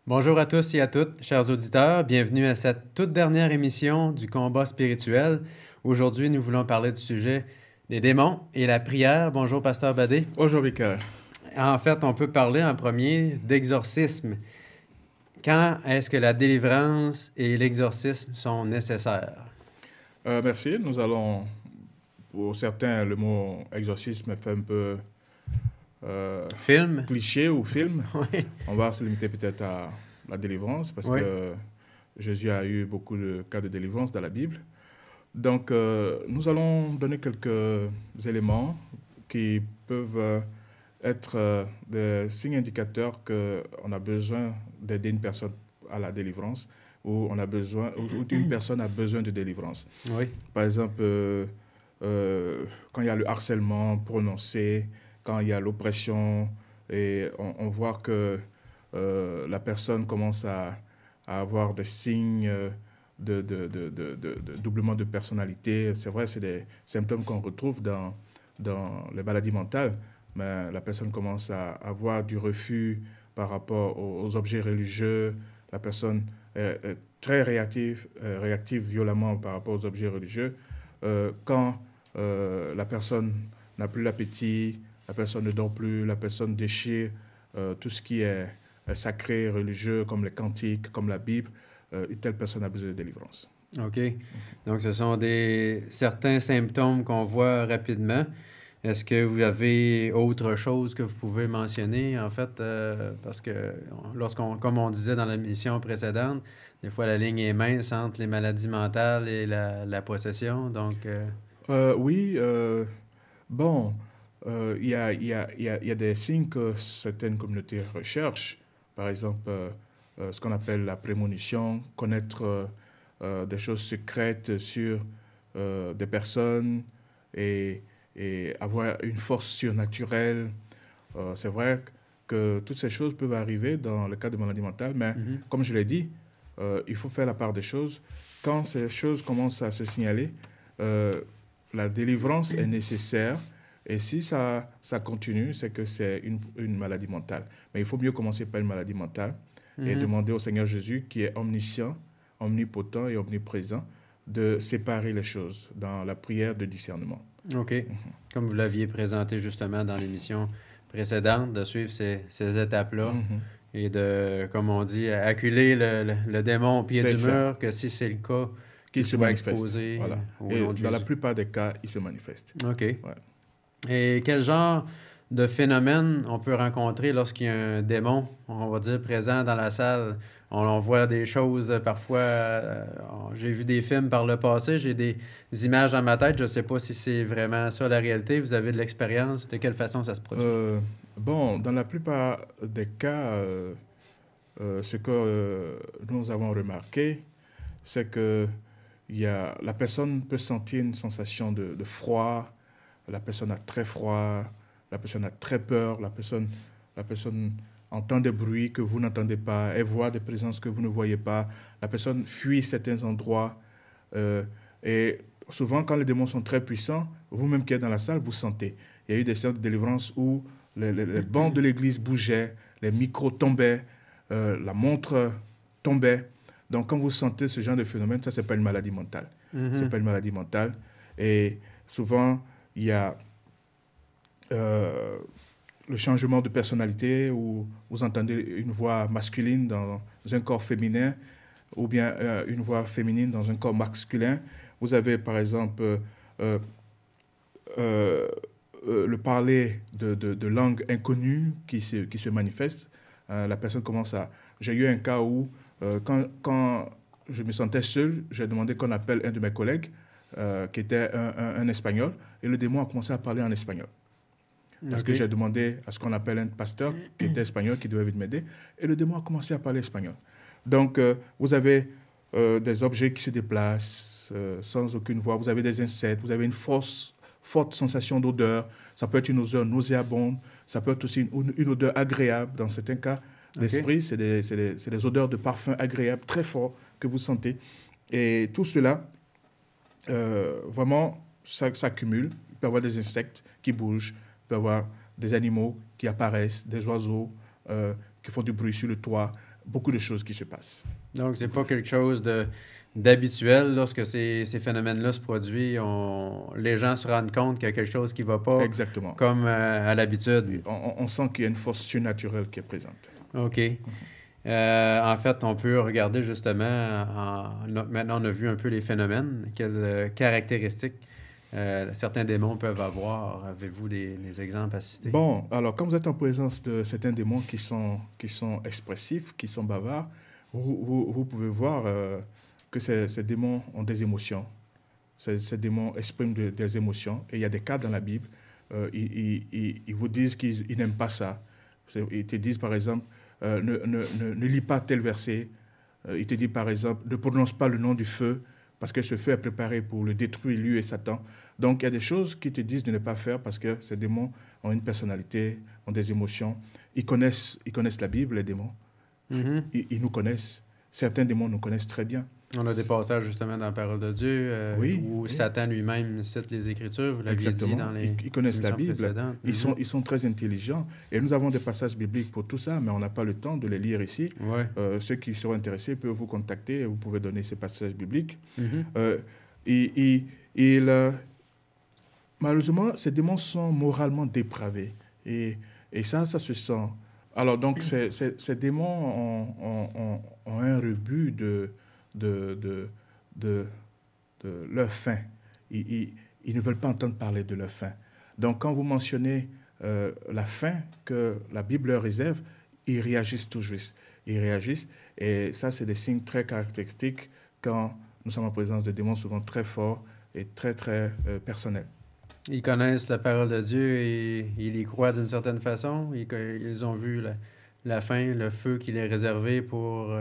Bonjour à tous et à toutes, chers auditeurs. Bienvenue à cette toute dernière émission du combat spirituel. Aujourd'hui, nous voulons parler du sujet des démons et la prière. Bonjour, Pasteur Badé. Bonjour, Michael. En fait, on peut parler en premier d'exorcisme. Quand est-ce que la délivrance et l'exorcisme sont nécessaires? Merci. Nous allons, pour certains, le mot exorcisme fait un peu Film? cliché ou film. Oui. On va se limiter peut-être à la délivrance parce Oui. que Jésus a eu beaucoup de cas de délivrance dans la Bible. Donc, nous allons donner quelques éléments qui peuvent être des signes indicateurs qu'on a besoin d'aider une personne à la délivrance ou on a besoin, ou une personne a besoin de délivrance. Oui. Par exemple, quand il y a le harcèlement prononcé, quand il y a l'oppression, et on voit que la personne commence à avoir des signes de doublement de personnalité. C'est vrai, c'est des symptômes qu'on retrouve dans les maladies mentales, mais la personne commence à avoir du refus par rapport aux objets religieux. La personne est très réactive violemment par rapport aux objets religieux. Quand la personne n'a plus l'appétit, la personne ne dort plus, la personne déchire tout ce qui est sacré, religieux, comme les cantiques, comme la Bible, une telle personne a besoin de délivrance. OK. Donc, ce sont certains symptômes qu'on voit rapidement. Est-ce que vous avez autre chose que vous pouvez mentionner, en fait, parce que comme on disait dans la mission précédente, des fois la ligne est mince entre les maladies mentales et la possession, donc... Oui, bon, il y a des signes que certaines communautés recherchent. Par exemple, ce qu'on appelle la prémonition, connaître des choses secrètes sur des personnes et, et avoir une force surnaturelle. C'est vrai que toutes ces choses peuvent arriver dans le cas de maladie mentale, mais Mhm. comme je l'ai dit, il faut faire la part des choses. Quand ces choses commencent à se signaler, euh, la délivrance est nécessaire. Et si ça continue, c'est que c'est une maladie mentale. Mais il faut mieux commencer par une maladie mentale et Mhm. demander au Seigneur Jésus, qui est omniscient, omnipotent et omniprésent, de séparer les choses dans la prière de discernement. OK. Comme vous l'aviez présenté justement dans l'émission précédente, de suivre ces étapes-là Mhm. et de, comme on dit, acculer le démon au pied C'est du ça, mur, que si c'est le cas, qu'il qu'il se soit manifeste. exposé Voilà. au Et nom de dans la Jésus. plupart des cas, il se manifeste. OK. Ouais. Et quel genre de phénomène on peut rencontrer lorsqu'il y a un démon, on va dire, présent dans la salle? On voit des choses parfois. J'ai vu des films par le passé, j'ai des images dans ma tête. Je ne sais pas si c'est vraiment ça la réalité. Vous avez de l'expérience. De quelle façon ça se produit? Euh, bon, dans la plupart des cas, ce que nous avons remarqué, c'est que la personne peut sentir une sensation de froid, la personne a très froid, la personne a très peur, la personne entend des bruits que vous n'entendez pas, elle voit des présences que vous ne voyez pas, la personne fuit certains endroits. Et souvent, quand les démons sont très puissants, vous-même qui êtes dans la salle, vous sentez. Il y a eu des séances de délivrance où les bancs de l'église bougeaient, les micros tombaient, la montre tombait. Donc, quand vous sentez ce genre de phénomène, ça, ce n'est pas une maladie mentale. Ce n'est Mhm. pas une maladie mentale. Et souvent, il y a euh, le changement de personnalité où vous entendez une voix masculine dans un corps féminin ou bien une voix féminine dans un corps masculin. Vous avez, par exemple, euh, euh, le parler de langues inconnues qui se manifestent. La personne commence à... J'ai eu un cas où, quand je me sentais seul, j'ai demandé qu'on appelle un de mes collègues, qui était un Espagnol, et le démon a commencé à parler en espagnol. Parce que OK. j'ai demandé à ce qu'on appelle un pasteur qui était espagnol, qui devait venir m'aider, et le démon a commencé à parler espagnol. Donc, vous avez des objets qui se déplacent sans aucune voix, vous avez des insectes, vous avez une forte sensation d'odeur, ça peut être une odeur nauséabonde, ça peut être aussi une odeur agréable. Dans certains cas OK. d'esprit, c'est des odeurs de parfum agréables très forts que vous sentez. Et tout cela, vraiment, ça s'accumule. Il peut y avoir des insectes qui bougent, peut y avoir des animaux qui apparaissent, des oiseaux qui font du bruit sur le toit. beaucoup de choses qui se passent. Donc, c'est pas quelque chose d'habituel lorsque ces phénomènes-là se produisent. Les gens se rendent compte qu'il y a quelque chose qui ne va pas Exactement. comme à l'habitude. Oui, on sent qu'il y a une force surnaturelle qui est présente. OK. En fait, on peut regarder justement, maintenant on a vu un peu les phénomènes, quelles caractéristiques certains démons peuvent avoir. Avez-vous des exemples à citer? Bon, alors quand vous êtes en présence de certains démons qui sont expressifs, qui sont bavards, vous pouvez voir que ces démons ont des émotions. Ces démons expriment des émotions. Et il y a des cas dans la Bible, ils vous disent qu'ils n'aiment pas ça. Ils te disent par exemple, ne lis pas tel verset. Ils te disent par exemple, ne prononce pas le nom du feu, parce que ce feu est préparé pour le détruire, lui et Satan. Donc il y a des choses qui te disent de ne pas faire parce que ces démons ont une personnalité, ont des émotions. Ils connaissent la Bible, les démons. Mhm. Ils nous connaissent. Certains démons nous connaissent très bien. On a des passages justement dans la parole de Dieu Oui, où oui. Satan lui-même cite les Écritures. Vous l'aviez dit Exactement. dans les Ils connaissent la émissions Bible. précédentes. Ils sont très intelligents. Et nous avons des passages bibliques pour tout ça, mais on n'a pas le temps de les lire ici. Ouais. Ceux qui seront intéressés peuvent vous contacter et vous pouvez donner ces passages bibliques. Mhm. Malheureusement, ces démons sont moralement dépravés. Et ça se sent. Alors, donc, ces démons ont un rebut de leur fin. Ils ne veulent pas entendre parler de leur fin. Donc, quand vous mentionnez la fin que la Bible leur réserve, ils réagissent tout juste. Ils réagissent. Et ça, c'est des signes très caractéristiques quand nous sommes en présence de démons souvent très forts et très, très personnels. Ils connaissent la parole de Dieu et ils y croient d'une certaine façon. Ils ont vu la fin, le feu qu'il est réservé pour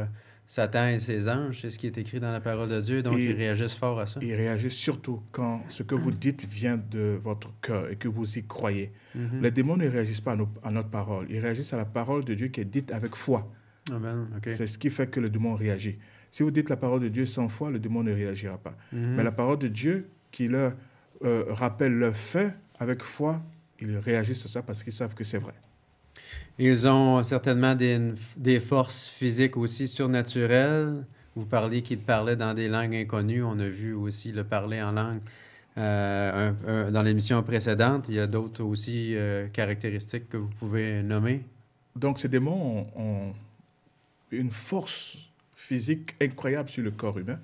Satan et ses anges. C'est ce qui est écrit dans la parole de Dieu. Donc, ils réagissent fort à ça. Ils réagissent surtout quand ce que vous dites vient de votre cœur et que vous y croyez. Les démons ne réagissent pas à notre parole. Ils réagissent à la parole de Dieu qui est dite avec foi. Amen. Okay. C'est ce qui fait que le démon réagit. Si vous dites la parole de Dieu sans foi, le démon ne réagira pas. Mais la parole de Dieu qui leur rappelle leur fait avec foi, ils réagissent à ça parce qu'ils savent que c'est vrai. Ils ont certainement des forces physiques aussi surnaturelles. Vous parliez qu'ils parlaient dans des langues inconnues. On a vu aussi le parler en langue dans l'émission précédente. Il y a d'autres aussi caractéristiques que vous pouvez nommer. Donc ces démons ont une force physique incroyable sur le corps humain.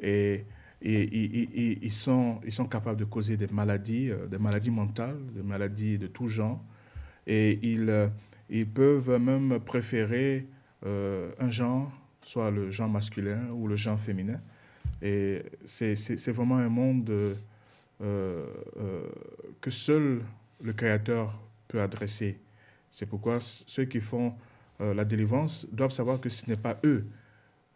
Et ils sont capables de causer des maladies mentales, des maladies de tout genre. Et ils peuvent même préférer un genre, soit le genre masculin ou le genre féminin. Et c'est vraiment un monde que seul le Créateur peut adresser. C'est pourquoi ceux qui font la délivrance doivent savoir que ce n'est pas eux.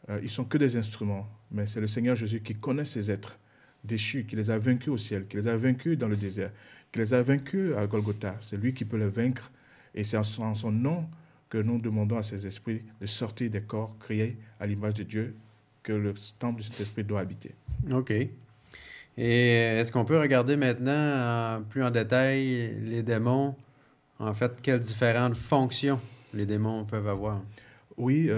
Ils ne sont que des instruments. Mais c'est le Seigneur Jésus qui connaît ces êtres déchus, qui les a vaincus au ciel, qui les a vaincus dans le désert, qui les a vaincus à Golgotha. C'est lui qui peut les vaincre. Et c'est en son nom que nous demandons à ces esprits de sortir des corps créés à l'image de Dieu, que le temple de cet esprit doit habiter. OK. Et est-ce qu'on peut regarder maintenant plus en détail les démons? En fait, quelles différentes fonctions les démons peuvent avoir? Oui,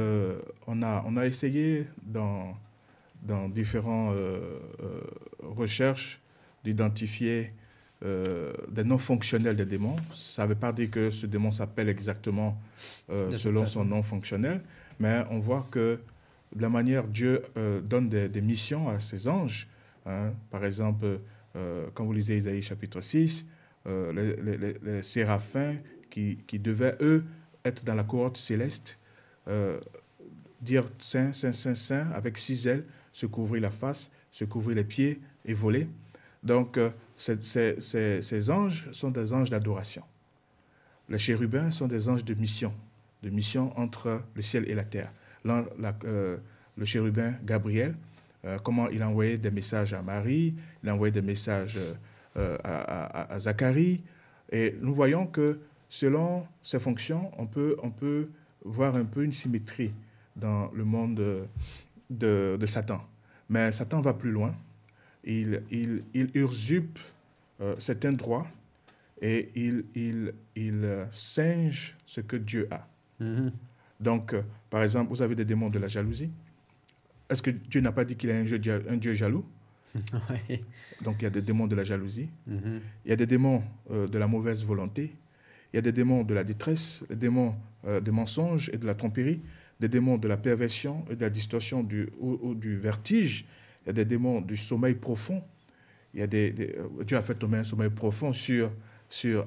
on a essayé dans différentes recherches d'identifier des noms fonctionnels des démons. Ça ne veut pas dire que ce démon s'appelle exactement selon son nom fonctionnel, mais on voit que de la manière Dieu donne des missions à ses anges. Hein. Par exemple, quand vous lisez Isaïe chapitre 6, les séraphins qui devaient, eux, être dans la cohorte céleste, dire Saint, Saint, Saint, Saint, avec 6 ailes, se couvrir la face, se couvrir les pieds et voler. Donc, ces anges sont des anges d'adoration. Les chérubins sont des anges de mission entre le ciel et la terre. Le chérubin Gabriel, comment il a envoyé des messages à Marie, il a envoyé des messages à Zacharie. Et nous voyons que selon ces fonctions, on peut voir un peu une symétrie dans le monde de Satan. Mais Satan va plus loin. Il usurpe certains droits et il singe ce que Dieu a. Donc, par exemple, vous avez des démons de la jalousie. Est-ce que Dieu n'a pas dit qu'il est un Dieu jaloux? Oui. Donc, il y a des démons de la jalousie. Mhm. Il y a des démons de la mauvaise volonté. Il y a des démons de la détresse, des démons de mensonge et de la tromperie, des démons de la perversion et de la distorsion ou du vertige. Il y a des démons du sommeil profond. Il y a Dieu a fait tomber un sommeil profond sur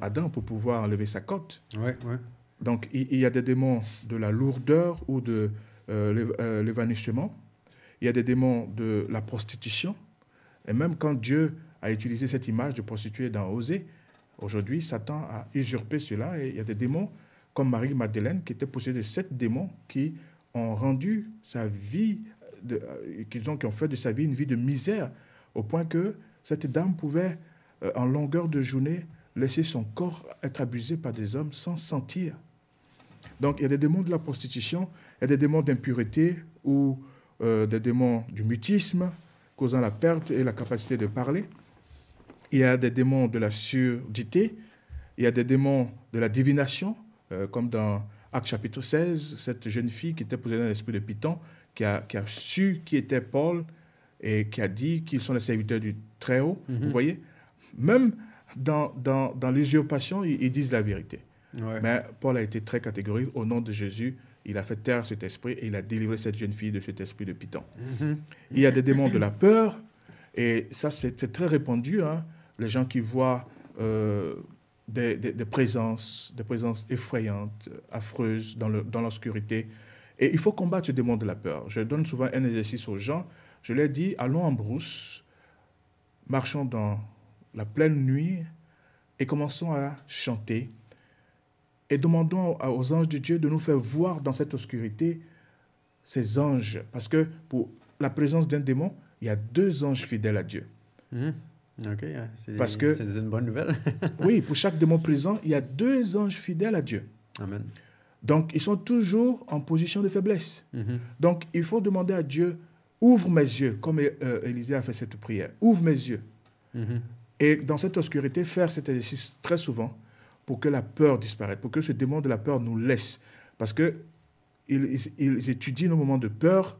Adam pour pouvoir enlever sa côte. Oui, oui. Donc, il y a des démons de la lourdeur ou de l'évanouissement. Il y a des démons de la prostitution. Et même quand Dieu a utilisé cette image de prostituée dans Osée, aujourd'hui, Satan a usurpé cela. Et il y a des démons comme Marie-Madeleine qui était possédée de 7 démons qui ont rendu sa vie, qui ont fait de sa vie une vie de misère, au point que cette dame pouvait, en longueur de journée, laisser son corps être abusé par des hommes sans sentir. Donc, il y a des démons de la prostitution, il y a des démons d'impureté ou des démons du mutisme, causant la perte et la capacité de parler. Il y a des démons de la surdité, il y a des démons de la divination, comme dans Actes chapitre 16, cette jeune fille qui était possédée d'un esprit de Python, qui a su qui était Paul et qui a dit qu'ils sont les serviteurs du Très-Haut. Vous voyez? Même dans l'usurpation, ils disent la vérité. Ouais. Mais Paul a été très catégorique. Au nom de Jésus, il a fait taire cet esprit et il a délivré cette jeune fille de cet esprit de Python. Il y a des démons de la peur, et ça, c'est très répandu. Hein. Les gens qui voient des présences effrayantes, affreuses dans l'obscurité. Et il faut combattre ce démon de la peur. Je donne souvent un exercice aux gens. Je leur dis, allons en brousse, marchons dans la pleine nuit et commençons à chanter. Et demandons aux anges de Dieu de nous faire voir dans cette obscurité ces anges. Parce que pour la présence d'un démon, il y a 2 anges fidèles à Dieu. OK, c'est une bonne nouvelle. Oui, pour chaque démon présent, il y a 2 anges fidèles à Dieu. Amen. Donc, ils sont toujours en position de faiblesse. Donc, il faut demander à Dieu, ouvre mes yeux, comme Élisée a fait cette prière. Ouvre mes yeux. Et dans cette obscurité, faire cet exercice très souvent pour que la peur disparaisse, pour que ce démon de la peur nous laisse. Parce qu'ils étudient nos moments de peur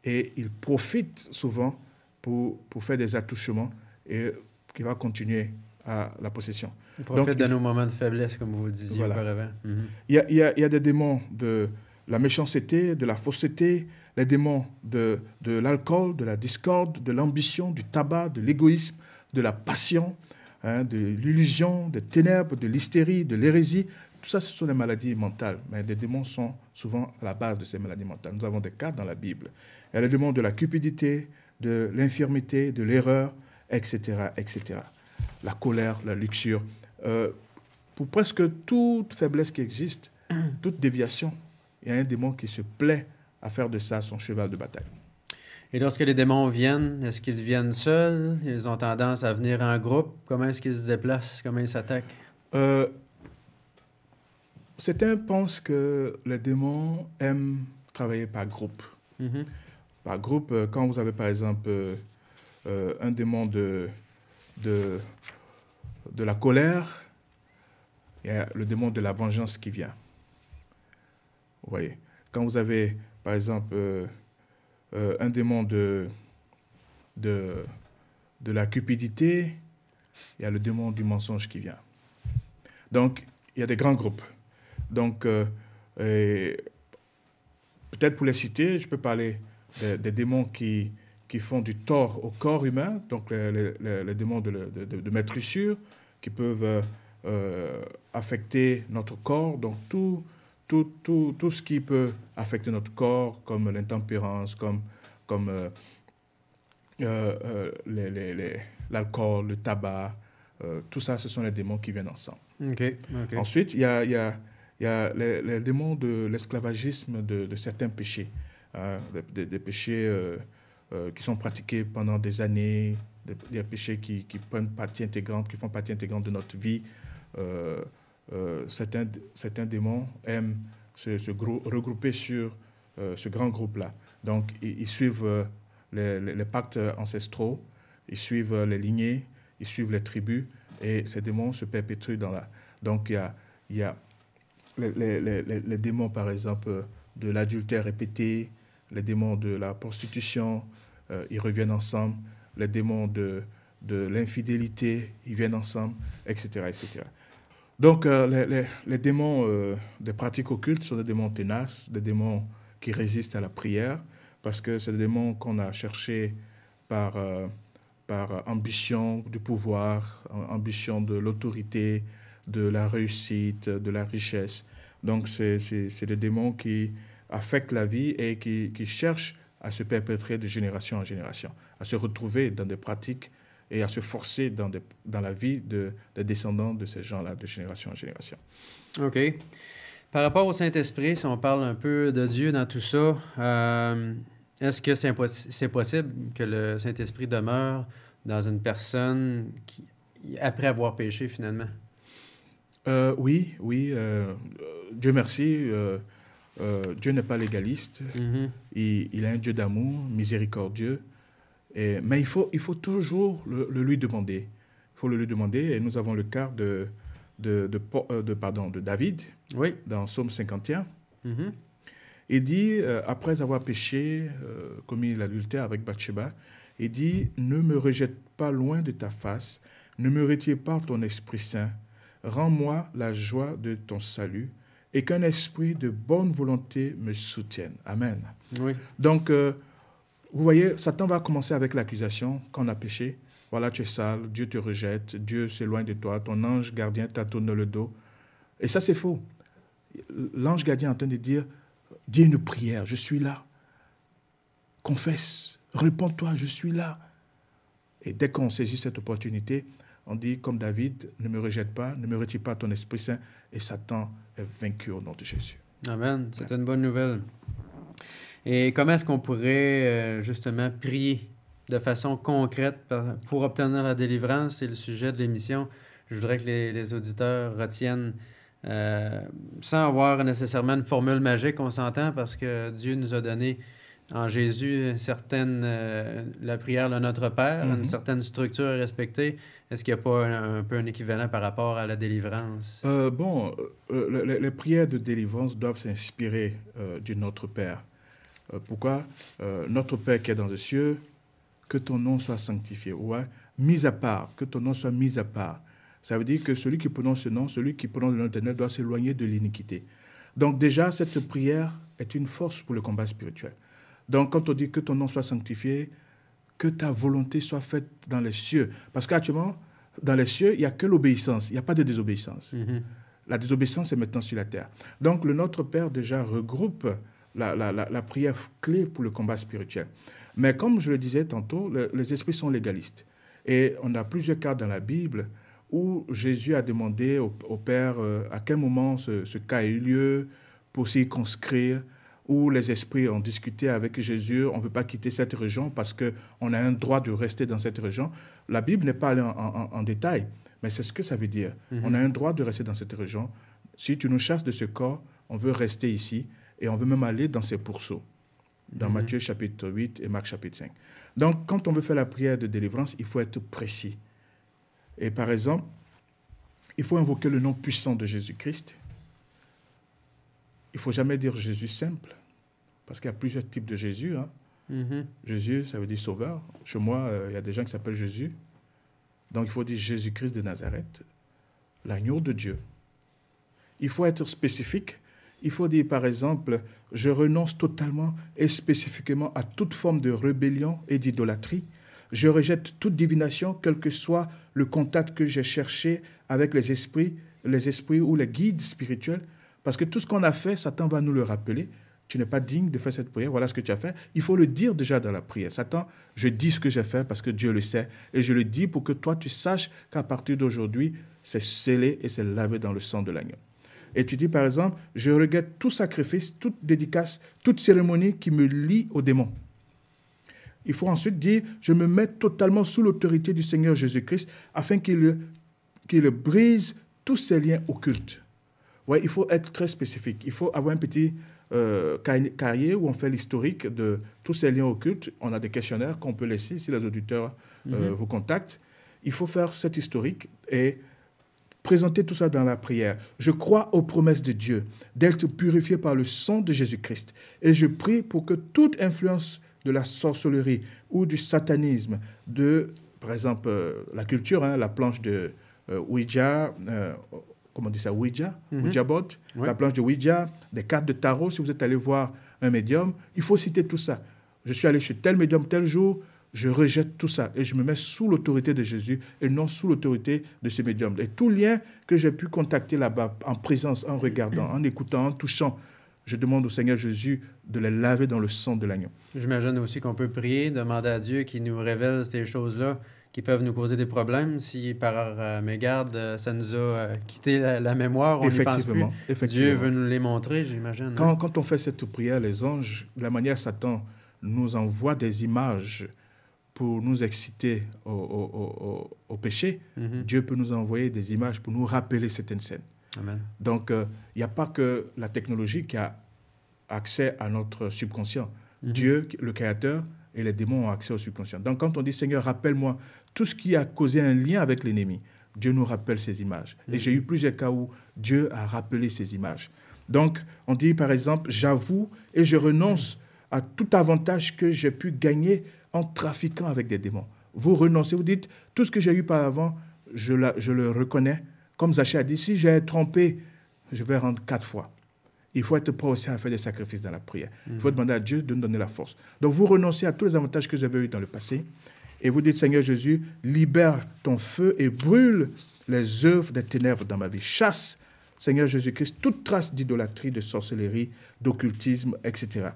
et ils profitent souvent pour faire des attouchements et qui va continuer à la possession. Ils profitent de nos moments de faiblesse, comme vous le disiez auparavant. Il y a des démons de la méchanceté, de la fausseté, les démons de l'alcool, de la discorde, de l'ambition, du tabac, de l'égoïsme, de la passion, de l'illusion, des ténèbres, de l'hystérie, de l'hérésie. Tout ça, ce sont des maladies mentales. Mais les démons sont souvent à la base de ces maladies mentales. Nous avons des cas dans la Bible. Il y a les démons de la cupidité, de l'infirmité, de l'erreur, etc., etc. La colère, la luxure. Pour presque toute faiblesse qui existe, toute déviation, il y a un démon qui se plaît à faire de ça son cheval de bataille. Et lorsque les démons viennent, est-ce qu'ils viennent seuls? Ils ont tendance à venir en groupe? Comment est-ce qu'ils se déplacent? Comment ils s'attaquent? Certains pensent que les démons aiment travailler par groupe. Par groupe, quand vous avez par exemple un démon de la colère, il y a le démon de la vengeance qui vient. Vous voyez? Quand vous avez par exemple un démon de la cupidité, il y a le démon du mensonge qui vient. Donc, il y a des grands groupes. Donc, peut-être pour les citer, je peux parler des démons qui font du tort au corps humain, donc les démons de maîtrissure, qui peuvent affecter notre corps, donc tout ce qui peut affecter notre corps, comme l'intempérance, comme l'alcool, le tabac, tout ça, ce sont les démons qui viennent ensemble. Okay. Ensuite, il y a les démons de l'esclavagisme de certains péchés, des péchés qui sont pratiqués pendant des années, des péchés qui prennent partie intégrante, qui font partie intégrante de notre vie. Certains démons aiment se regrouper sur ce grand groupe-là. Donc, ils suivent les pactes ancestraux, ils suivent les lignées, ils suivent les tribus, et ces démons se perpétuent dans la... Donc, il y a les démons, par exemple, de l'adultère répété, les démons de la prostitution, ils reviennent ensemble, les démons de l'infidélité, ils viennent ensemble, etc. etc. Donc, les démons des pratiques occultes sont des démons tenaces, des démons qui résistent à la prière, parce que c'est des démons qu'on a cherchés par ambition du pouvoir, ambition de l'autorité, de la réussite, de la richesse. Donc, c'est des démons qui affectent la vie et qui cherchent à se perpétrer de génération en génération, à se retrouver dans des pratiques et à se forcer dans la vie des descendants de ces gens-là, de génération en génération. OK. Par rapport au Saint-Esprit, si on parle un peu de Dieu dans tout ça, est-ce que c'est possible que le Saint-Esprit demeure dans une personne après avoir péché, finalement? Oui. Dieu merci. Dieu n'est pas légaliste. Mm-hmm. Il est un Dieu d'amour, miséricordieux. Mais il faut toujours le lui demander. Il faut le lui demander. Et nous avons le cas de David, oui, dans Psaume 51. Mm-hmm. Il dit, après avoir péché, commis l'adultère avec Bathsheba, il dit, « Ne me rejette pas loin de ta face, ne me retire pas ton Esprit Saint. Rends-moi la joie de ton salut et qu'un esprit de bonne volonté me soutienne. » Amen. Oui. Donc, vous voyez, Satan va commencer avec l'accusation quand on a péché. Voilà, tu es sale, Dieu te rejette, Dieu s'éloigne de toi, ton ange gardien t'atourne le dos. Et ça, c'est faux. L'ange gardien est en train de dire, dis une prière, je suis là. Confesse, réponds-toi, je suis là. Et dès qu'on saisit cette opportunité, on dit, comme David, ne me rejette pas, ne me retire pas ton Esprit Saint, et Satan est vaincu au nom de Jésus. Amen. C'est une bonne nouvelle. Et comment est-ce qu'on pourrait justement prier de façon concrète pour obtenir la délivrance? C'est le sujet de l'émission. Je voudrais que les auditeurs retiennent, sans avoir nécessairement une formule magique, on s'entend, parce que Dieu nous a donné en Jésus la prière de Notre Père, une certaine structure à respecter. Est-ce qu'il n'y a pas un peu un équivalent par rapport à la délivrance? Les prières de délivrance doivent s'inspirer du Notre Père. Pourquoi? Notre Père qui est dans les cieux, que ton nom soit sanctifié. Ouais? Mis à part, que ton nom soit mis à part. Ça veut dire que celui qui prononce ce nom, celui qui prononce le nom de l'Éternel doit s'éloigner de l'iniquité. Donc déjà, cette prière est une force pour le combat spirituel. Donc quand on dit que ton nom soit sanctifié, que ta volonté soit faite dans les cieux. Parce qu'actuellement, dans les cieux, il n'y a que l'obéissance, il n'y a pas de désobéissance. Mm-hmm. La désobéissance est maintenant sur la terre. Donc le Notre Père déjà regroupe la prière clé pour le combat spirituel. Mais comme je le disais tantôt, les esprits sont légalistes. Et on a plusieurs cas dans la Bible où Jésus a demandé au Père à quel moment ce cas a eu lieu pour s'y conscrire, où les esprits ont discuté avec Jésus, on ne veut pas quitter cette région parce qu'on a un droit de rester dans cette région. La Bible n'est pas allée en détail, mais c'est ce que ça veut dire. Mm-hmm. On a un droit de rester dans cette région. Si tu nous chasses de ce corps, on veut rester ici et on veut même aller dans ces pourceaux, dans Matthieu chapitre 8 et Marc chapitre 5. Donc, quand on veut faire la prière de délivrance, il faut être précis. Et par exemple, il faut invoquer le nom puissant de Jésus-Christ. Il ne faut jamais dire Jésus simple, parce qu'il y a plusieurs types de Jésus. Hein. Mm-hmm. Jésus, ça veut dire sauveur. Chez moi, il y a des gens qui s'appellent Jésus. Donc, il faut dire Jésus-Christ de Nazareth, l'agneau de Dieu. Il faut être spécifique. Il faut dire, par exemple, je renonce totalement et spécifiquement à toute forme de rébellion et d'idolâtrie. Je rejette toute divination, quel que soit le contact que j'ai cherché avec les esprits ou les guides spirituels. Parce que tout ce qu'on a fait, Satan va nous le rappeler. Tu n'es pas digne de faire cette prière, voilà ce que tu as fait. Il faut le dire déjà dans la prière. Satan, je dis ce que j'ai fait parce que Dieu le sait. Et je le dis pour que toi, tu saches qu'à partir d'aujourd'hui, c'est scellé et c'est lavé dans le sang de l'agneau. Et tu dis, par exemple, je regrette tout sacrifice, toute dédicace, toute cérémonie qui me lie au démon. Il faut ensuite dire, je me mets totalement sous l'autorité du Seigneur Jésus-Christ afin qu'il brise tous ces liens occultes. Ouais, il faut être très spécifique. Il faut avoir un petit cahier où on fait l'historique de tous ces liens occultes. On a des questionnaires qu'on peut laisser si les auditeurs vous contactent. Il faut faire cet historique et présentez tout ça dans la prière. Je crois aux promesses de Dieu, d'être purifié par le sang de Jésus-Christ. Et je prie pour que toute influence de la sorcellerie ou du satanisme, par exemple, la culture, la planche de Ouija, comment on dit ça, Ouija, Ouija board, la planche de Ouija, des cartes de tarot, si vous êtes allé voir un médium, il faut citer tout ça. Je suis allé chez tel médium tel jour, je rejette tout ça et je me mets sous l'autorité de Jésus et non sous l'autorité de ce médium. Et tout lien que j'ai pu contacter là-bas, en présence, en regardant, en écoutant, en touchant, je demande au Seigneur Jésus de les laver dans le sang de l'agneau. J'imagine aussi qu'on peut prier, demander à Dieu qu'il nous révèle ces choses-là qui peuvent nous causer des problèmes. Si par mégarde, ça nous a quitté la mémoire, on n'y pense plus. Dieu veut nous les montrer, j'imagine. Quand on fait cette prière, les anges, de la manière Satan nous envoie des images pour nous exciter au péché, Dieu peut nous envoyer des images pour nous rappeler certaines scènes. Amen. Donc, il n'y a pas que la technologie qui a accès à notre subconscient. Dieu, le Créateur, et les démons ont accès au subconscient. Donc, quand on dit « Seigneur, rappelle-moi tout ce qui a causé un lien avec l'ennemi », Dieu nous rappelle ces images. Et j'ai eu plusieurs cas où Dieu a rappelé ces images. Donc, on dit par exemple « J'avoue et je renonce à tout avantage que j'ai pu gagner en trafiquant avec des démons. » Vous renoncez, vous dites « Tout ce que j'ai eu par avant, je le reconnais. » Comme Zaché a dit, si j'ai trompé, je vais rendre 4 fois. Il faut être prêt aussi à faire des sacrifices dans la prière. Il faut demander à Dieu de nous donner la force. Donc vous renoncez à tous les avantages que vous avez eus dans le passé et vous dites, Seigneur Jésus, libère ton feu et brûle les œuvres des ténèbres dans ma vie. Chasse, Seigneur Jésus-Christ, toute trace d'idolâtrie, de sorcellerie, d'occultisme, etc.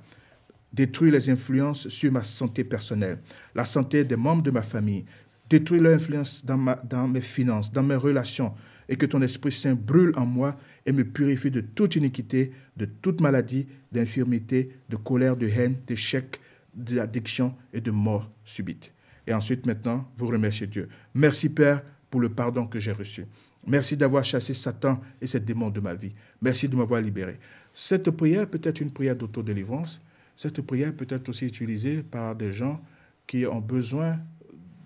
Détruis les influences sur ma santé personnelle, la santé des membres de ma famille. Détruis leur influence dans mes finances, dans mes relations, et que ton Esprit Saint brûle en moi et me purifie de toute iniquité, de toute maladie, d'infirmité, de colère, de haine, d'échec, d'addiction et de mort subite. Et ensuite, maintenant, vous remerciez Dieu. Merci, Père, pour le pardon que j'ai reçu. Merci d'avoir chassé Satan et ses démons de ma vie. Merci de m'avoir libéré. Cette prière peut être une prière d'autodélivrance. Cette prière peut être aussi utilisée par des gens qui ont besoin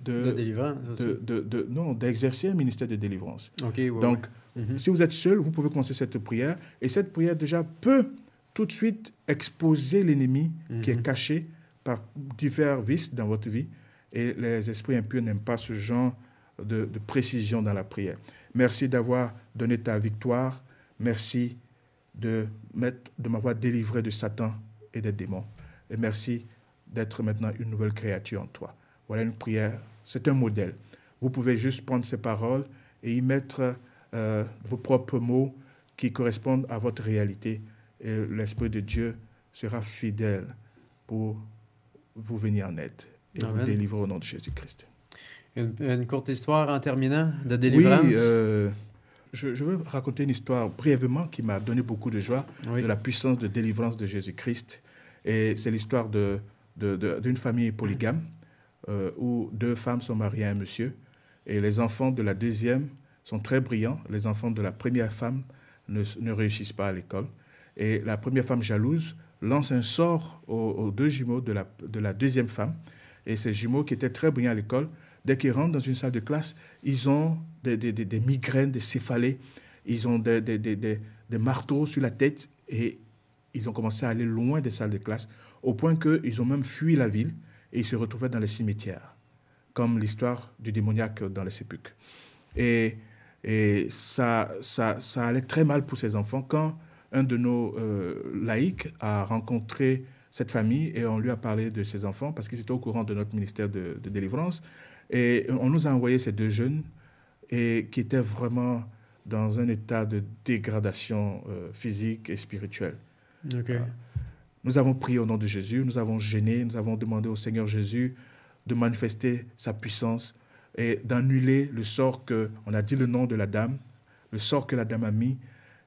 de délivrance aussi. D'exercer un ministère de délivrance. Okay, Donc, si vous êtes seul, vous pouvez commencer cette prière. Et cette prière, déjà, peut tout de suite exposer l'ennemi qui est caché par divers vices dans votre vie. Et les esprits impurs n'aiment pas ce genre de précision dans la prière. Merci d'avoir donné ta victoire. Merci de m'avoir délivré de Satan et des démons. Et merci d'être maintenant une nouvelle créature en toi. Voilà une prière. C'est un modèle. Vous pouvez juste prendre ces paroles et y mettre vos propres mots qui correspondent à votre réalité. Et l'Esprit de Dieu sera fidèle pour vous venir en aide et vous délivrer au nom de Jésus-Christ. Une courte histoire en terminant de délivrance? Oui, je veux raconter une histoire brièvement qui m'a donné beaucoup de joie de la puissance de délivrance de Jésus-Christ. Et c'est l'histoire d'une famille polygame. Où 2 femmes sont mariées à un monsieur et les enfants de la deuxième sont très brillants. Les enfants de la première femme ne réussissent pas à l'école. Et la première femme jalouse lance un sort aux 2 jumeaux de la deuxième femme. Et ces jumeaux qui étaient très brillants à l'école, dès qu'ils rentrent dans une salle de classe, ils ont des migraines, des céphalées, ils ont des marteaux sur la tête et ils ont commencé à aller loin des salles de classe au point qu'ils ont même fui la ville. Et ils se retrouvaient dans les cimetières, comme l'histoire du démoniaque dans les sépulcres. Et ça allait très mal pour ces enfants quand un de nos laïcs a rencontré cette famille et on lui a parlé de ses enfants parce qu'ils étaient au courant de notre ministère de délivrance. Et on nous a envoyé ces 2 jeunes et qui étaient vraiment dans un état de dégradation physique et spirituelle. Okay. Nous avons prié au nom de Jésus, nous avons jeûné, nous avons demandé au Seigneur Jésus de manifester sa puissance et d'annuler le sort on a dit le nom de la dame, le sort que la dame a mis,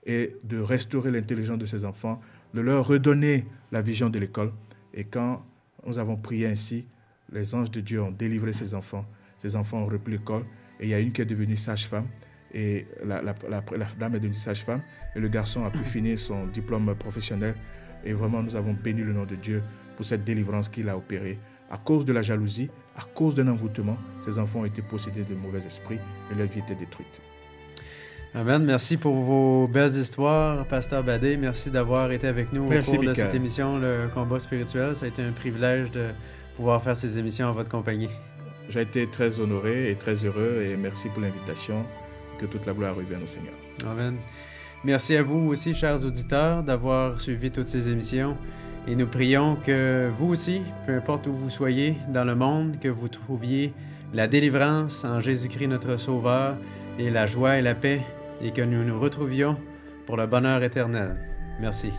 et de restaurer l'intelligence de ses enfants, de leur redonner la vision de l'école. Et quand nous avons prié ainsi, les anges de Dieu ont délivré ces enfants ont repris l'école, et il y a une qui est devenue sage-femme, et la dame est devenue sage-femme, et le garçon a pu finir son diplôme professionnel. Et vraiment, nous avons béni le nom de Dieu pour cette délivrance qu'il a opérée. À cause de la jalousie, à cause d'un envoûtement, ces enfants ont été possédés de mauvais esprits et leur vie était détruite. Amen. Merci pour vos belles histoires, Pasteur Badé. Merci d'avoir été avec nous Merci, au cours de Michael. cette émission, Le Combat spirituel. Ça a été un privilège de pouvoir faire ces émissions en votre compagnie. J'ai été très honoré et très heureux et merci pour l'invitation. Que toute la gloire revienne au Seigneur. Amen. Merci à vous aussi, chers auditeurs, d'avoir suivi toutes ces émissions. Et nous prions que vous aussi, peu importe où vous soyez dans le monde, que vous trouviez la délivrance en Jésus-Christ notre Sauveur et la joie et la paix, et que nous nous retrouvions pour le bonheur éternel. Merci.